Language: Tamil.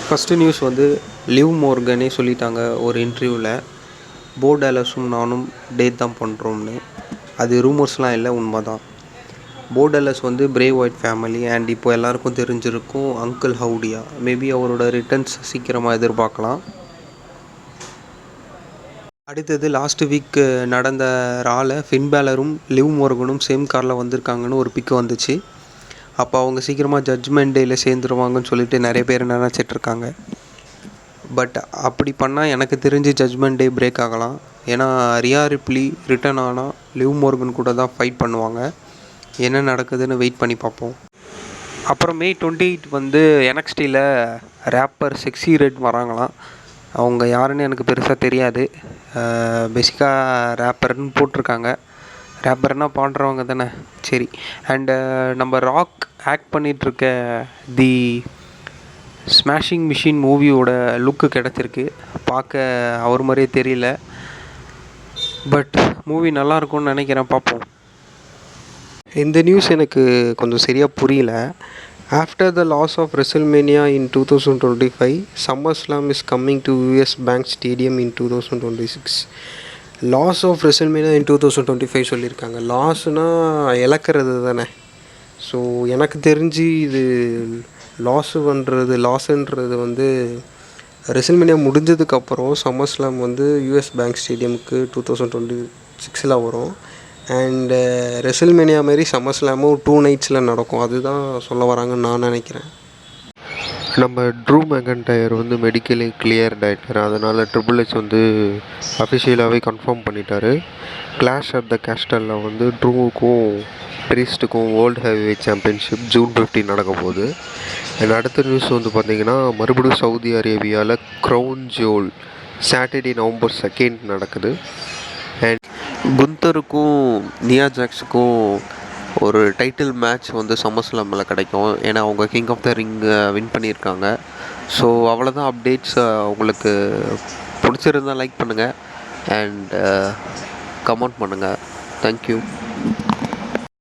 ஃபஸ்ட்டு நியூஸ் வந்து லிவ் மோர்கனே சொல்லிட்டாங்க ஒரு இன்டர்வியூவில், போ டாலஸும் நானும் டேட் தான் பண்ணுறோம்னு. அது ரூமர்ஸ்லாம் இல்லை, உண்மை தான். போ டாலஸ் வந்து பிரே ஒயிட் ஃபேமிலி அண்ட் இப்போ எல்லாருக்கும் தெரிஞ்சிருக்கும் அங்கிள் ஹவுடியா. மேபி அவரோட ரிட்டர்ன்ஸ் சீக்கிரமாக எதிர்பார்க்கலாம். அடுத்தது லாஸ்ட் வீக் நடந்த ரால ஃபின் பேலரும் லிவ் மோர்கனும் சேம் காரில் வந்திருக்காங்கன்னு ஒரு பிக்கு வந்துச்சு. அப்போ அவங்க சீக்கிரமாக ஜட்ஜ்மெண்ட் டேயில் சேர்ந்துருவாங்கன்னு சொல்லிட்டு நிறைய பேர் நினச்சிட்ருக்காங்க. பட் அப்படி பண்ணால் எனக்கு தெரிஞ்சு ஜட்ஜ்மெண்ட் டே பிரேக் ஆகலாம். ஏன்னா ரியா ரிப்ளி ரிட்டர்ன் ஆனால் லிவ் மோர்கன் கூட தான் ஃபைட் பண்ணுவாங்க. என்ன நடக்குதுன்னு வெயிட் பண்ணி பார்ப்போம். அப்புறம் May 28 வந்து NXTயில் ரேப்பர் செக்ஸி ரெட் வராங்களாம். அவங்க யாருன்னு எனக்கு பெருசாக தெரியாது. பேசிக்காக ரேப்பர்னு போட்டிருக்காங்க. ரேப்பர்னால் பாடுறவங்க தானே, சரி. அண்டு நம்ம ராக் ஆக்ட் பண்ணிகிட்ருக்க தி ஸ்மாஷிங் மிஷின் மூவியோட லுக்கு கிடச்சிருக்கு. பார்க்க அவர் மாதிரியே தெரியல, பட் மூவி நல்லாயிருக்கும்னு நினைக்கிறேன், பார்ப்போம். இந்த நியூஸ் எனக்கு கொஞ்சம் சரியாக புரியல. After the loss of WrestleMania in 2025, SummerSlam is coming to US Bank Stadium in 2026. Loss of WrestleMania in 2025 சொல்லியிருக்காங்க. லாஸ்னால் இழக்கிறது தானே. ஸோ எனக்கு தெரிஞ்சு இது லாஸுன்றது வந்து ரெசல்மேனியா முடிஞ்சதுக்கப்புறம் SummerSlam வந்து US பேங்க் ஸ்டேடியமுக்கு 2026 வரும். அண்டு ரெசல்மேனியா மாரி SummerSlamமும் 2 நைட்ஸில் நடக்கும். அதுதான் சொல்ல வராங்கன்னு நான் நினைக்கிறேன். நம்ம ட்ரூ மெக்கன்டையர் வந்து மெடிக்கலி கிளியர்ட் ஆகிட்டார். அதனால் ட்ரிபிள் ஹெச் வந்து அஃபிஷியலாகவே கன்ஃபார்ம் பண்ணிட்டார். கிளாஷ் அட் த கேஸ்டலில் வந்து ட்ரூவுக்கும் ப்ரீஸ்ட்டுக்கும் வேர்ல்டு ஹெவிவெயிட் சாம்பியன்ஷிப் June 15 நடக்க போகுது. அண்ட் அடுத்த நியூஸ் வந்து பார்த்திங்கன்னா, மறுபடியும் சவுதி அரேபியாவில் க்ரௌன் ஜுவல் சாட்டர்டே November 2 நடக்குது. அண்ட் குந்தருக்கும் நியா ஜாக்ஸுக்கும் ஒரு டைட்டில் மேட்ச் வந்து SummerSlamல கிடைக்கும். ஏன்னா அவங்க king of the ring win பண்ணியிருக்காங்க. ஸோ அவ்வளோதான் அப்டேட்ஸ். உங்களுக்கு பிடிச்சிருந்தால் லைக் பண்ணுங்கள் அண்ட் கமெண்ட் பண்ணுங்கள். தேங்க்யூ.